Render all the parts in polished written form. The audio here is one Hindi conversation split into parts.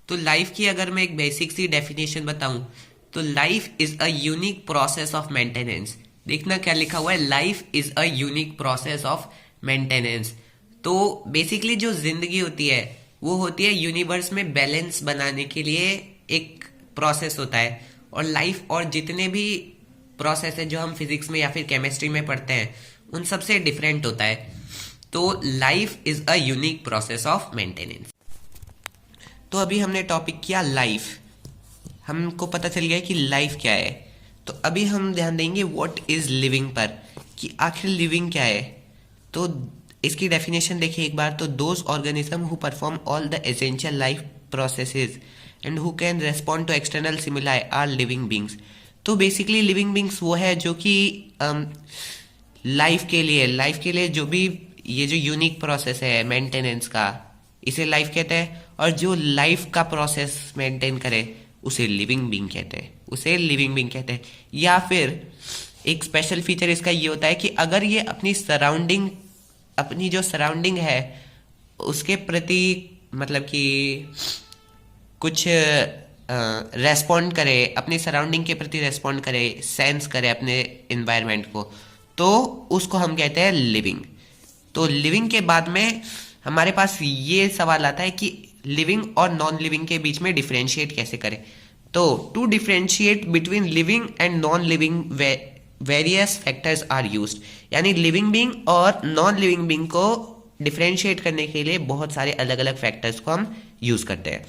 तो लाइफ की अगर मैं एक बेसिक सी डेफिनेशन बताऊं तो life is a unique process of maintenance. देखना क्या लिखा हुआ है, life is a unique process of maintenance. तो बेसिकली जो जिंदगी होती है वो होती है यूनिवर्स में बैलेंस बनाने के लिए एक प्रोसेस होता है। और लाइफ और जितने भी प्रोसेस है जो हम फिजिक्स में या फिर केमिस्ट्री में पढ़ते हैं उन सबसे डिफरेंट होता है। तो life is a unique process of maintenance. तो अभी हमने टॉपिक किया लाइफ, हमको पता चल गया कि लाइफ क्या है। तो अभी हम ध्यान देंगे व्हाट इज लिविंग पर, कि आखिर लिविंग क्या है। तो इसकी डेफिनेशन देखिए एक बार। तो those organism who perform all the essential life processes and who can respond to external stimuli are living beings. तो बेसिकली लिविंग बींग्स वो है जो कि लाइफ के लिए जो भी ये जो यूनिक प्रोसेस है मेंटेनेंस का, इसे लाइफ कहते हैं। और जो लाइफ का प्रोसेस मेंटेन करे उसे लिविंग बींग कहते हैं। या फिर एक स्पेशल फीचर इसका ये होता है कि अगर ये अपनी जो सराउंडिंग है उसके प्रति मतलब कि कुछ रेस्पॉन्ड करे, अपनी सराउंडिंग के प्रति रेस्पॉन्ड करे, सेंस करे अपने इन्वायरमेंट को, तो उसको हम कहते हैं लिविंग। तो लिविंग के बाद में हमारे पास ये सवाल आता है कि लिविंग और नॉन लिविंग के बीच में डिफरेंशिएट कैसे करें। तो to differentiate between living and non living various factors are used. यानी लिविंग बीइंग और नॉन लिविंग बीइंग को डिफरेंशिएट करने के लिए बहुत सारे अलग अलग फैक्टर्स को हम यूज करते हैं।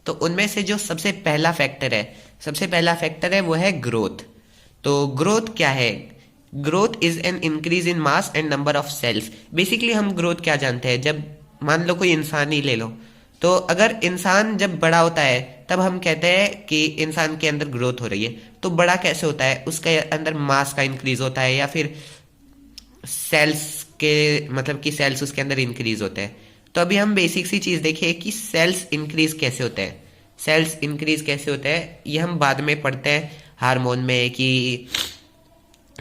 तो उनमें से जो सबसे पहला फैक्टर है वो है ग्रोथ। तो ग्रोथ क्या है? Growth is an increase in mass and number of cells. Basically हम ग्रोथ क्या जानते हैं, जब मान लो कोई इंसान ही ले लो, तो अगर इंसान जब बड़ा होता है तब हम कहते हैं कि इंसान के अंदर ग्रोथ हो रही है। तो बड़ा कैसे होता है? उसके अंदर मास का इंक्रीज होता है या फिर सेल्स के मतलब कि सेल्स उसके अंदर इंक्रीज होते हैं। तो अभी हम बेसिक सी चीज देखिए कि सेल्स इंक्रीज कैसे होते हैं। ये हम बाद में पढ़ते हैं हार्मोन में कि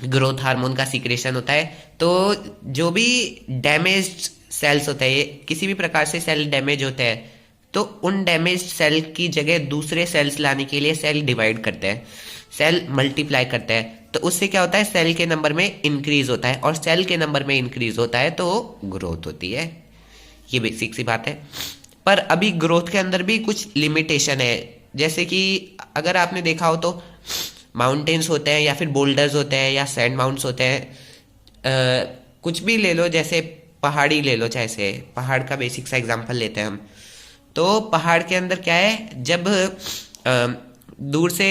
ग्रोथ हार्मोन का सीक्रेशन होता है। तो जो भी डैमेज्ड सेल्स होते हैं, किसी भी प्रकार से सेल डैमेज होते हैं, तो उन डैमेज्ड सेल की जगह दूसरे सेल्स लाने के लिए सेल डिवाइड करते हैं, सेल मल्टीप्लाई करते हैं। तो उससे क्या होता है? सेल के नंबर में इंक्रीज होता है, और सेल के नंबर में इंक्रीज होता है तो ग्रोथ होती है। ये बेसिक सी बात है। पर अभी ग्रोथ के अंदर भी कुछ लिमिटेशन है। जैसे कि अगर आपने देखा हो तो माउंटेन्स होते हैं या फिर बोल्डर्स होते हैं या सैंड माउंट्स होते हैं, कुछ भी ले लो, जैसे पहाड़ी ले लो, जैसे पहाड़ का बेसिक सा एग्जांपल लेते हैं हम। तो पहाड़ के अंदर क्या है, जब दूर से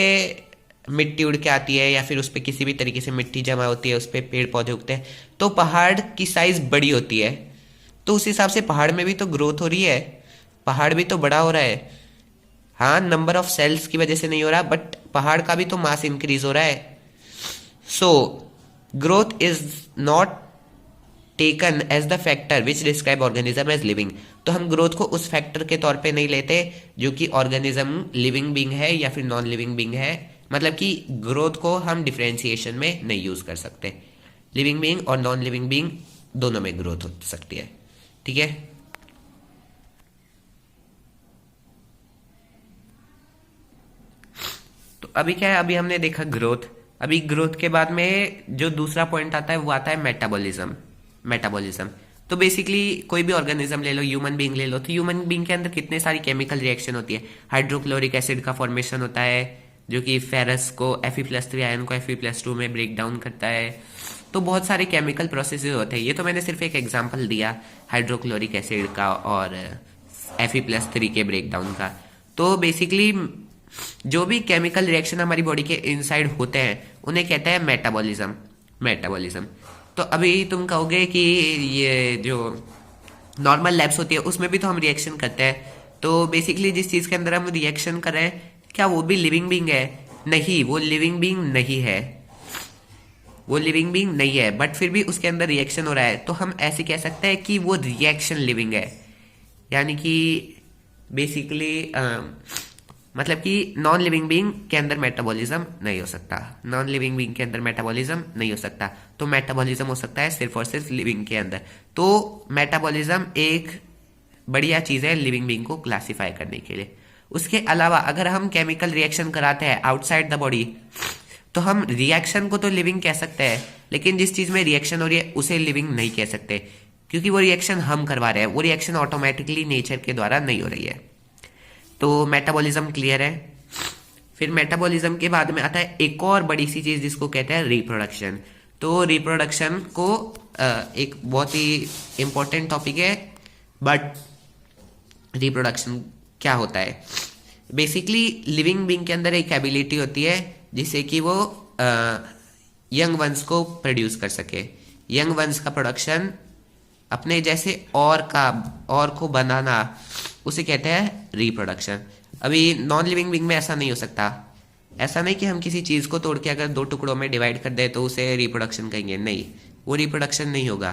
मिट्टी उड़ के आती है या फिर उस पर किसी भी तरीके से मिट्टी जमा होती है, उस पर पेड़ पौधे उगते हैं, तो पहाड़ की साइज बड़ी होती है। तो उस हिसाब से पहाड़ में भी तो ग्रोथ हो रही है, पहाड़ भी तो बड़ा हो रहा है। हाँ, नंबर ऑफ सेल्स की वजह से नहीं हो रहा, बट पहाड़ का भी तो मास इंक्रीज हो रहा है। So growth is not taken as the factor which describe organism as living. तो हम ग्रोथ को उस फैक्टर के तौर पे नहीं लेते जो कि ऑर्गेनिज्म लिविंग बीइंग है या फिर नॉन लिविंग बीइंग है। मतलब कि ग्रोथ को हम डिफरेंशिएशन में नहीं यूज कर सकते। लिविंग बीइंग और नॉन लिविंग बीइंग दोनों में ग्रोथ हो सकती है। ठीक है। तो अभी क्या है, अभी हमने देखा ग्रोथ। अभी ग्रोथ के बाद में जो दूसरा पॉइंट आता है वो आता है मेटाबॉलिज्म। तो बेसिकली कोई भी ऑर्गेनिज्म ले लो, ह्यूमन बीइंग ले लो, तो ह्यूमन बीइंग के अंदर कितने सारी केमिकल रिएक्शन होती है। हाइड्रोक्लोरिक एसिड का फॉर्मेशन होता है जो कि फेरस को Fe+3 आयन को Fe+2 में ब्रेक डाउन करता है। तो बहुत सारे केमिकल प्रोसेसेस होते हैं। ये तो मैंने सिर्फ एक एग्जांपल दिया हाइड्रोक्लोरिक एसिड का और Fe+3 के ब्रेक डाउन का। तो बेसिकली जो भी केमिकल रिएक्शन हमारी बॉडी के इनसाइड होते हैं उन्हें कहते हैं मेटाबॉलिज्म। तो अभी तुम कहोगे कि ये जो नॉर्मल लैब्स होती है उसमें भी तो हम रिएक्शन करते हैं। तो बेसिकली जिस चीज के अंदर हम रिएक्शन कर रहे हैं, क्या वो भी लिविंग बीइंग है? नहीं, वो लिविंग बीइंग नहीं है, बट फिर भी उसके अंदर रिएक्शन हो रहा है। तो हम ऐसे कह सकते हैं कि वो रिएक्शन लिविंग है। यानी कि बेसिकली मतलब कि नॉन लिविंग बीइंग के अंदर मेटाबॉलिज्म नहीं हो सकता। तो मेटाबॉलिज्म हो सकता है सिर्फ और सिर्फ लिविंग के अंदर। तो मेटाबॉलिज्म एक बढ़िया चीज है लिविंग बीइंग को क्लासिफाई करने के लिए। उसके अलावा अगर हम केमिकल रिएक्शन कराते हैं आउटसाइड द बॉडी, तो हम रिएक्शन को तो लिविंग कह सकते हैं, लेकिन जिस चीज में रिएक्शन हो रही है उसे लिविंग नहीं कह सकते, क्योंकि वो रिएक्शन हम करवा रहे हैं, वो रिएक्शन ऑटोमेटिकली नेचर के द्वारा नहीं हो रही है। तो मेटाबॉलिज्म क्लियर है। फिर मेटाबॉलिज्म के बाद में आता है एक और बड़ी सी चीज जिसको कहते हैं रिप्रोडक्शन। तो रिप्रोडक्शन को एक बहुत ही इंपॉर्टेंट टॉपिक है, बट रिप्रोडक्शन क्या होता है? बेसिकली लिविंग बीइंग के अंदर एक एबिलिटी होती है जिससे कि वो यंग वंस को प्रोड्यूस कर सके। यंग वंस का प्रोडक्शन अपने जैसे और को बनाना, उसे कहते हैं रिप्रोडक्शन। अभी नॉन लिविंग बीइंग में ऐसा नहीं हो सकता। ऐसा नहीं कि हम किसी चीज को तोड़ के अगर 2 टुकड़ों में डिवाइड कर दे तो उसे रिप्रोडक्शन कहेंगे, नहीं, वो रिप्रोडक्शन नहीं होगा।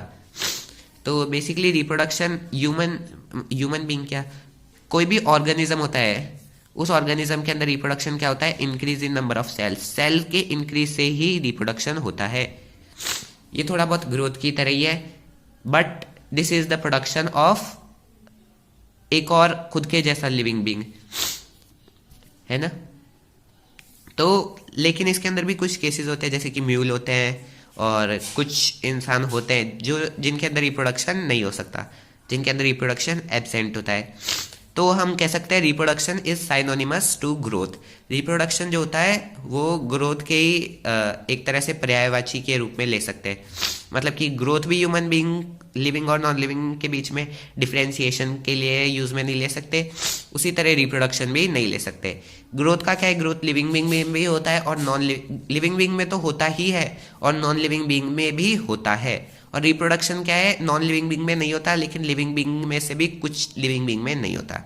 तो बेसिकली रिप्रोडक्शन ह्यूमन बीइंग क्या, कोई भी ऑर्गेनिज्म होता है, उस ऑर्गेनिज्म के अंदर रिप्रोडक्शन क्या होता है? Increase in number of cells. Cell के इंक्रीज से ही रिप्रोडक्शन होता है। ये थोड़ा बहुत ग्रोथ की तरह ही है, but this is the production of एक और खुद के जैसा लिविंग बीइंग, है ना। तो लेकिन इसके अंदर भी कुछ केसेस होते हैं, जैसे कि म्यूल होते हैं और कुछ इंसान होते हैं जिनके अंदर रिप्रोडक्शन नहीं हो सकता, जिनके अंदर रिप्रोडक्शन एब्सेंट होता है। तो हम कह सकते हैं reproduction is synonymous to growth. Reproduction जो होता है वो ग्रोथ के ही एक तरह से पर्यायवाची के रूप में ले सकते हैं। मतलब कि ग्रोथ भी ह्यूमन बीइंग लिविंग और नॉन लिविंग के बीच में डिफरेंशिएशन के लिए यूज में नहीं ले सकते, उसी तरह रिप्रोडक्शन भी नहीं ले सकते। ग्रोथ का क्या है? ग्रोथ लिविंग बीइंग में भी होता है और नॉन लिविंग बीइंग में तो होता ही है और नॉन लिविंग बीइंग में भी होता है। और रिप्रोडक्शन क्या है? नॉन लिविंग बीइंग में नहीं होता, लेकिन लिविंग बीइंग में से भी कुछ लिविंग बीइंग में नहीं होता।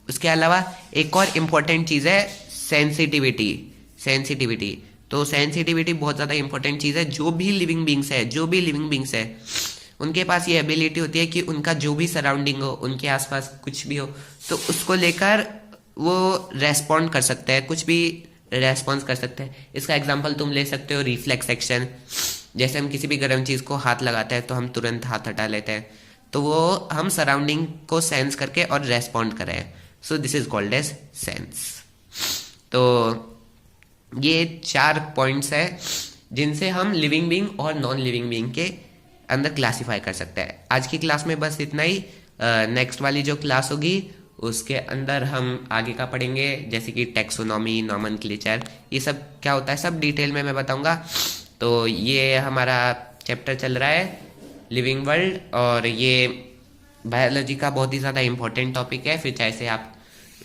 उसके अलावा एक और इम्पोर्टेंट चीज है सेंसिटिविटी। तो सेंसिटिविटी बहुत ज्यादा इंपॉर्टेंट चीज है। जो भी लिविंग बीइंग्स है उनके पास ये एबिलिटी होती है कि उनका जो भी सराउंडिंग हो, उनके आसपास कुछ भी हो, तो उसको लेकर वो रेस्पॉन्ड कर सकते हैं, कुछ भी रेस्पॉन्स कर सकते हैं। इसका एग्जांपल तुम ले सकते हो रिफ्लेक्स एक्शन। जैसे हम किसी भी गर्म चीज को हाथ लगाते हैं तो हम तुरंत हाथ हटा लेते हैं, तो वो हम सराउंडिंग को सेंस करके और रेस्पॉन्ड कर रहे हैं। So this is called as sense. तो ये 4 पॉइंट्स है जिनसे हम लिविंग बीइंग और नॉन लिविंग बीइंग के अंदर क्लासिफाई कर सकते हैं। आज की क्लास में बस इतना ही। नेक्स्ट वाली जो क्लास होगी उसके अंदर हम आगे का पढ़ेंगे, जैसे कि टेक्सोनॉमी, नॉमेनक्लेचर, ये सब क्या होता है सब डिटेल में मैं बताऊंगा। तो ये हमारा चैप्टर चल रहा है लिविंग वर्ल्ड, और ये बायोलॉजी का बहुत ही ज़्यादा इंपॉर्टेंट टॉपिक है। फिर चाहे से आप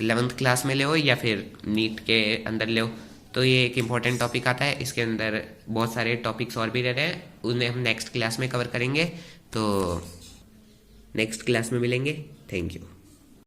11th क्लास में ले हो या फिर नीट के अंदर ले हो, तो ये एक इम्पॉर्टेंट टॉपिक आता है। इसके अंदर बहुत सारे टॉपिक्स और भी रह रहे हैं, उन्हें हम नेक्स्ट क्लास में कवर करेंगे। तो नेक्स्ट क्लास में मिलेंगे। Thank you.